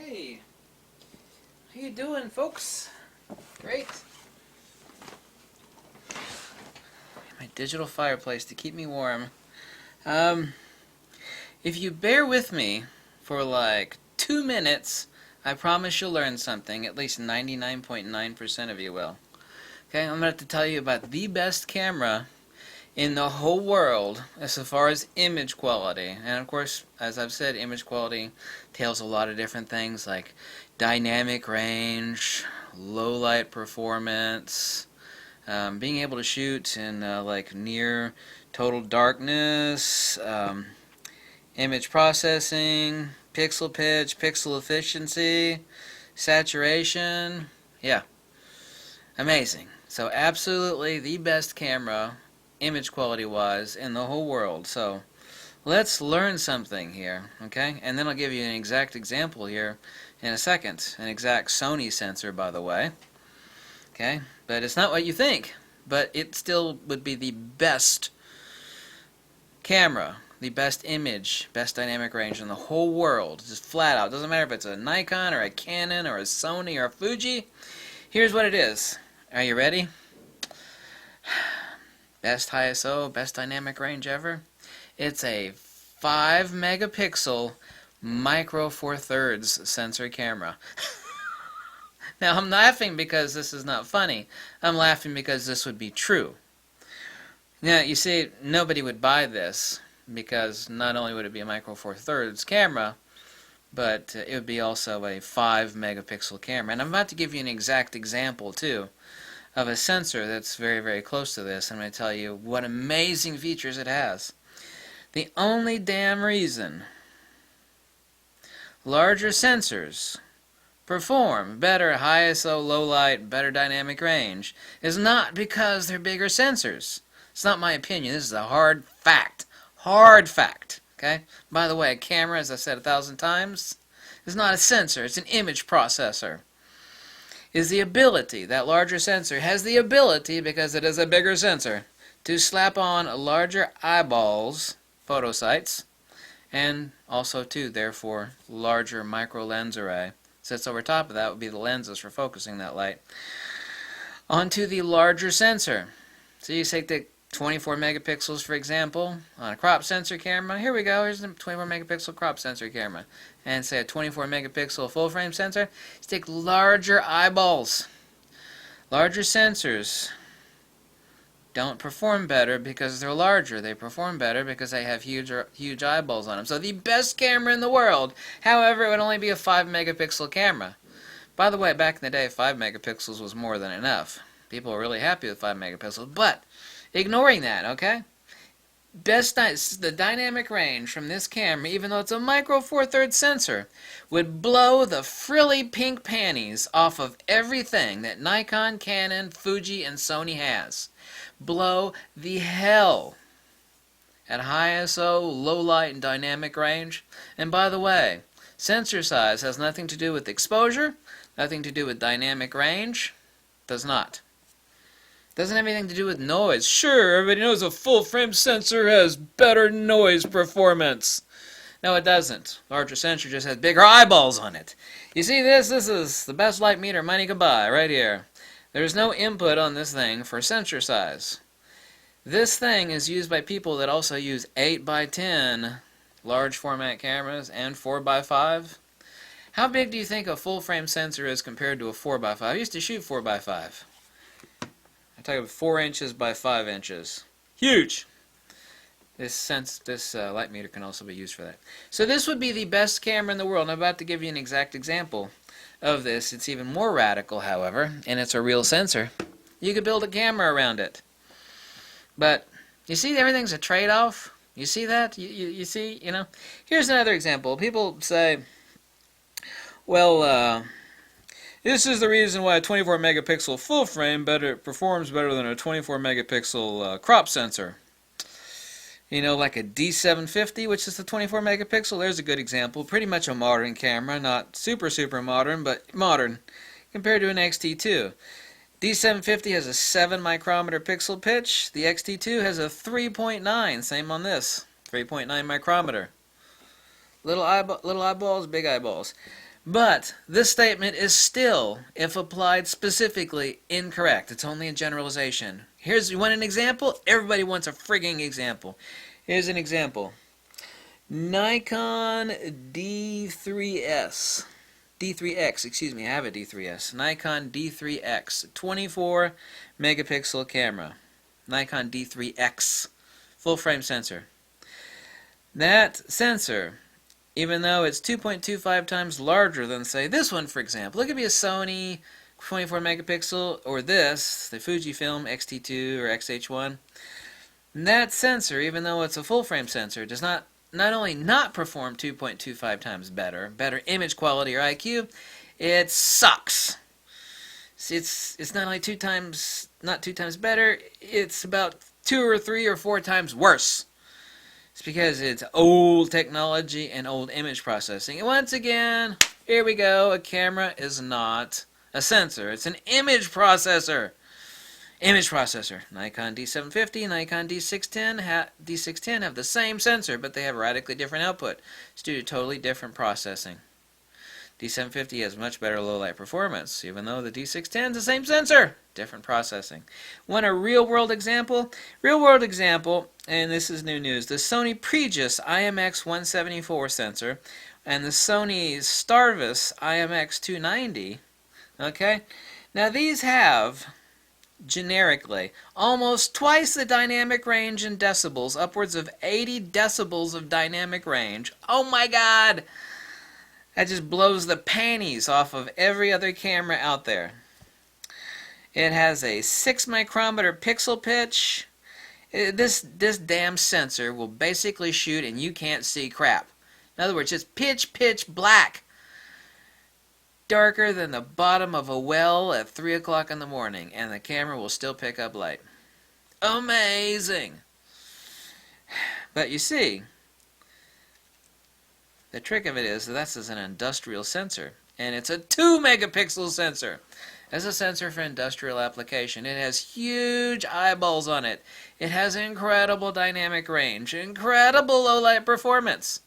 Hey, how you doing, folks? Great. My digital fireplace to keep me warm. Um, if you bear with me for like 2 minutes, I promise you'll learn something. At least 99.9% of you will. Okay, I'm going to tell you about the best camera in the whole world as far as image quality. And of course, as I've said, image quality entails a lot of different things like dynamic range, low light performance, being able to shoot in like near total darkness, image processing, pixel pitch, pixel efficiency, saturation. Yeah, amazing. So absolutely the best camera image quality wise in the whole world. So let's learn something here, okay? And then I'll give you an exact example here in a second. An exact Sony sensor, by the way. Okay? But it's not what you think. But it still would be the best camera, the best image, best dynamic range in the whole world. Just flat out. Doesn't matter if it's a Nikon or a Canon or a Sony or a Fuji. Here's what it is. Are you ready? Best ISO, best dynamic range ever. It's a 5 megapixel micro four thirds sensor camera. Now I'm laughing because this is not funny. I'm laughing because this would be true. Now you see, nobody would buy this because not only would it be a micro four thirds camera, but it would be also a 5 megapixel camera. And I'm about to give you an exact example too of a sensor that's very, very close to this. I'm going to tell you what amazing features it has. The only damn reason larger sensors perform better high ISO, low light, better dynamic range is not because they're bigger sensors. It's not my opinion. This is a hard fact. Hard fact. Okay? By the way, a camera, as I said 1,000 times, is not a sensor. It's an image processor. Is the ability, that larger sensor has the ability, because it is a bigger sensor, to slap on larger eyeballs, photosites, and also too, therefore, larger micro lens array. Sits over top of that would be the lenses for focusing that light onto the larger sensor. So you take the 24 megapixels, for example, on a crop sensor camera. Here we go. Here's the 24 megapixel crop sensor camera. And say a 24 megapixel full frame sensor. Just take larger eyeballs. Larger sensors don't perform better because they're larger. They perform better because they have huge eyeballs on them. So the best camera in the world, however, it would only be a 5 megapixel camera. By the way, back in the day, 5 megapixels was more than enough. People were really happy with 5 megapixels. But ignoring that, okay? The dynamic range from this camera, even though it's a micro four thirds sensor, would blow the frilly pink panties off of everything that Nikon, Canon, Fuji, and Sony has. Blow the hell at high ISO, low light, and dynamic range. And by the way, sensor size has nothing to do with exposure, nothing to do with dynamic range. Does not. Doesn't have anything to do with noise. Sure, everybody knows a full-frame sensor has better noise performance. No, it doesn't. Larger sensor just has bigger eyeballs on it. You see this? This is the best light meter money could buy right here. There's no input on this thing for sensor size. This thing is used by people that also use 8x10 large format cameras and 4x5. How big do you think a full-frame sensor is compared to a 4x5? I used to shoot 4x5. I'm talking about 4 inches by 5 inches. Huge! This light meter can also be used for that. So this would be the best camera in the world. I'm about to give you an exact example of this. It's even more radical, however, and it's a real sensor. You could build a camera around it. But, you see, everything's a trade-off? You see that? You see, you know? Here's another example. People say, well, this is the reason why a 24 megapixel full frame performs better than a 24 megapixel crop sensor. You know, like a D750, which is the 24 megapixel. There's a good example. Pretty much a modern camera. Not super, super modern, but modern compared to an XT2. D750 has a 7 micrometer pixel pitch. The XT2 has a 3.9. Same on this. 3.9 micrometer. Little eyeballs, big eyeballs. But this statement is still, if applied specifically, incorrect. It's only a generalization. You want an example? Everybody wants a frigging example. Here's an example. Nikon D3S. D3X, excuse me, I have a D3S. Nikon D3X, 24 megapixel camera. Nikon D3X, full frame sensor. That sensor, even though it's 2.25 times larger than, say, this one, for example. It could be a Sony 24 megapixel, or this, the Fujifilm X-T2 or X-H1. And that sensor, even though it's a full frame sensor, does not only not perform 2.25 times better image quality or IQ, it sucks. It's not only not two times better, it's about 2 or 3 or 4 times worse. It's because it's old technology and old image processing. And once again, here we go, a camera is not a sensor, it's an image processor. Image processor. Nikon D750, Nikon D610 have the same sensor, but they have radically different output. It's due to totally different processing. D750 has much better low-light performance, even though the D610 is the same sensor. Different processing. Want a real-world example? Real-world example, and this is new news, the Sony Pregis IMX174 sensor and the Sony Starvis IMX290, okay? Now these have, generically, almost twice the dynamic range in decibels, upwards of 80 decibels of dynamic range. Oh my God! That just blows the panties off of every other camera out there. It has a 6 micrometer pixel pitch. This damn sensor will basically shoot and you can't see crap. In other words, it's pitch black. Darker than the bottom of a well at 3 o'clock in the morning, and the camera will still pick up light. Amazing! But you see, the trick of it is that's an industrial sensor, and it's a 2 megapixel sensor. As a sensor for industrial application, it has huge eyeballs on it. It has incredible dynamic range, incredible low light performance.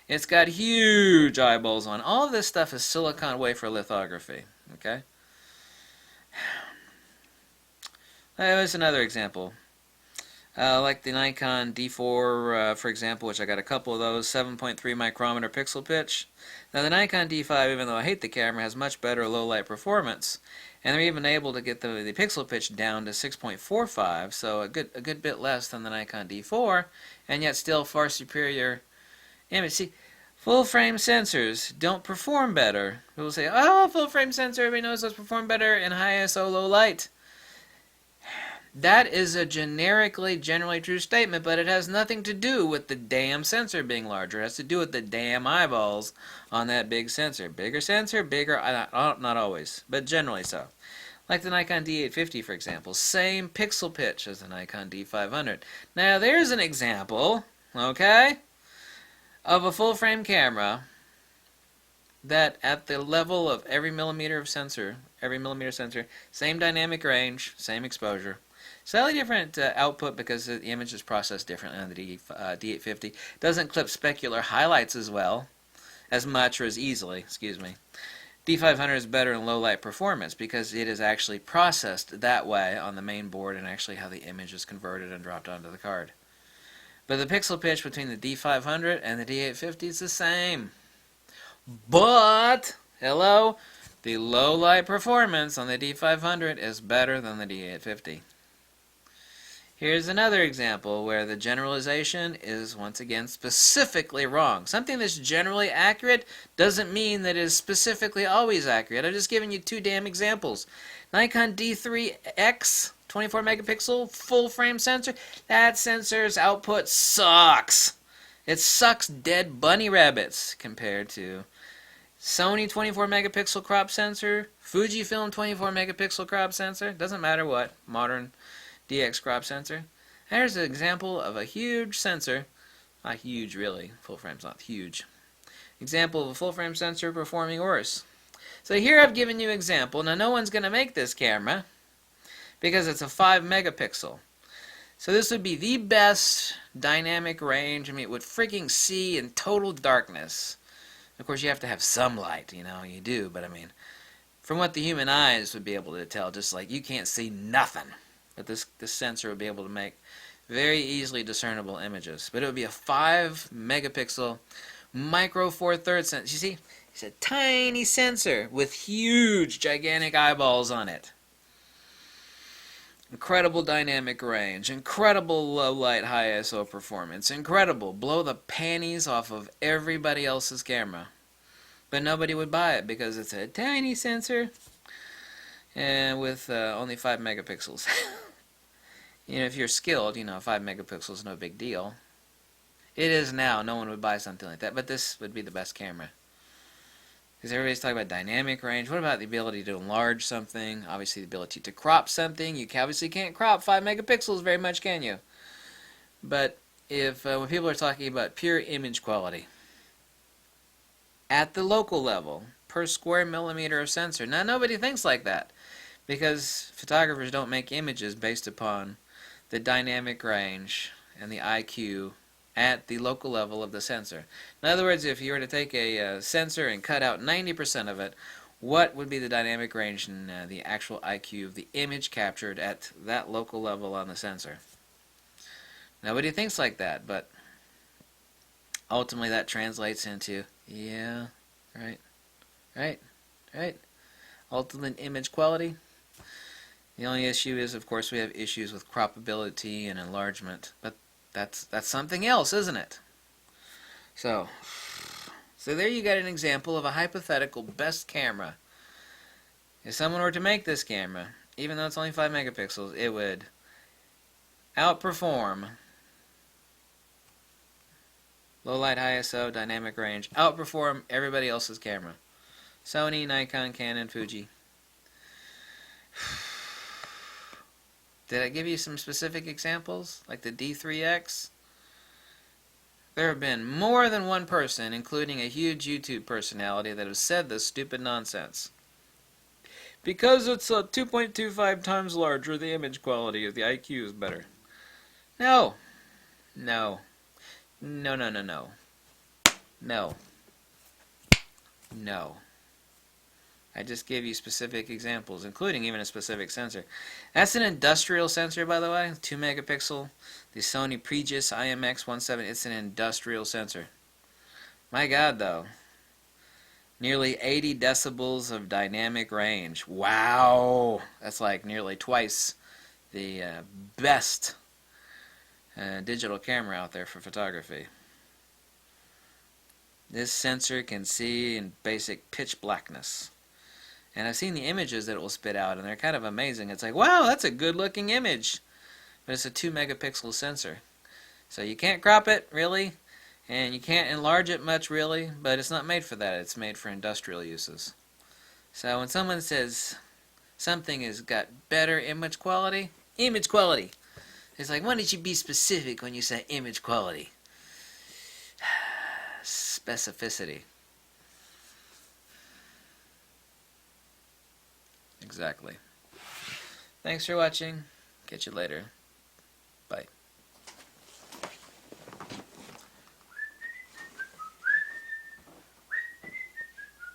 It's got huge eyeballs on. All of this stuff is silicon wafer lithography. Okay? There's another example. Like the Nikon D4, for example, which I got a couple of those, 7.3 micrometer pixel pitch. Now the Nikon D5, even though I hate the camera, has much better low light performance. And they're even able to get the pixel pitch down to 6.45, so a good bit less than the Nikon D4, and yet still far superior image. See, full frame sensors don't perform better. People say, oh, full frame sensor, everybody knows those perform better in high ISO low light. That is a generally true statement, but it has nothing to do with the damn sensor being larger. It has to do with the damn eyeballs on that big sensor. Bigger sensor, bigger, not always, but generally so. Like the Nikon D850, for example. Same pixel pitch as the Nikon D500. Now, there's an example, okay, of a full-frame camera that at the level of every millimeter sensor, same dynamic range, same exposure. Slightly different output because the image is processed differently on the D850. Doesn't clip specular highlights as well, as much or as easily, excuse me. D500 is better in low light performance because it is actually processed that way on the main board and actually how the image is converted and dropped onto the card. But the pixel pitch between the D500 and the D850 is the same. But, hello, the low light performance on the D500 is better than the D850. Here's another example where the generalization is once again specifically wrong. Something that's generally accurate doesn't mean that it is specifically always accurate. I've just given you 2 damn examples. Nikon D3X, 24 megapixel, full frame sensor. That sensor's output sucks. It sucks dead bunny rabbits compared to Sony 24 megapixel crop sensor, Fujifilm 24 megapixel crop sensor. Doesn't matter what, modern DX crop sensor. Here's an example of a huge sensor. Not huge, really. Full frame's not huge. Example of a full frame sensor performing worse. So here I've given you an example. Now no one's going to make this camera because it's a 5 megapixel. So this would be the best dynamic range. I mean, it would freaking see in total darkness. Of course, you have to have some light, you do, but I mean, from what the human eyes would be able to tell, just like you can't see nothing, but this sensor would be able to make very easily discernible images. But it would be a 5 megapixel micro four thirds sensor. You see, it's a tiny sensor with huge, gigantic eyeballs on it. Incredible dynamic range, incredible low light high ISO performance, incredible, blow the panties off of everybody else's camera. But nobody would buy it because it's a tiny sensor and with only 5 megapixels. If you're skilled, 5 megapixels is no big deal. It is now. No one would buy something like that, but this would be the best camera. Because everybody's talking about dynamic range. What about the ability to enlarge something? Obviously, the ability to crop something. You obviously can't crop 5 megapixels very much, can you? But if when people are talking about pure image quality, at the local level, per square millimeter of sensor, now nobody thinks like that. Because photographers don't make images based upon the dynamic range and the IQ at the local level of the sensor. In other words, if you were to take a sensor and cut out 90% of it, what would be the dynamic range and the actual IQ of the image captured at that local level on the sensor? Nobody thinks like that, but ultimately that translates into, yeah, right, ultimate image quality. The only issue is, of course, we have issues with croppability and enlargement, but that's something else, isn't it? So there you got an example of a hypothetical best camera. If someone were to make this camera, even though it's only 5 megapixels, it would outperform low light, high ISO, dynamic range, outperform everybody else's camera. Sony, Nikon, Canon, Fuji. Did I give you some specific examples, like the D3X? There have been more than one person, including a huge YouTube personality, that have said this stupid nonsense. Because it's 2.25 times larger, the image quality of the IQ is better. No. No. No, no, no, no. No. No. I just gave you specific examples, including even a specific sensor. That's an industrial sensor, by the way, 2 megapixel. The Sony Pregis IMX-17, it's an industrial sensor. My God, though. Nearly 80 decibels of dynamic range. Wow! That's like nearly twice the best digital camera out there for photography. This sensor can see in basic pitch blackness. And I've seen the images that it will spit out, and they're kind of amazing. It's like, wow, that's a good-looking image. But it's a 2 megapixel sensor. So you can't crop it, really, and you can't enlarge it much, really, but it's not made for that. It's made for industrial uses. So when someone says something has got better image quality, it's like, why don't you be specific when you say image quality? Specificity. Exactly. Thanks for watching. Catch you later.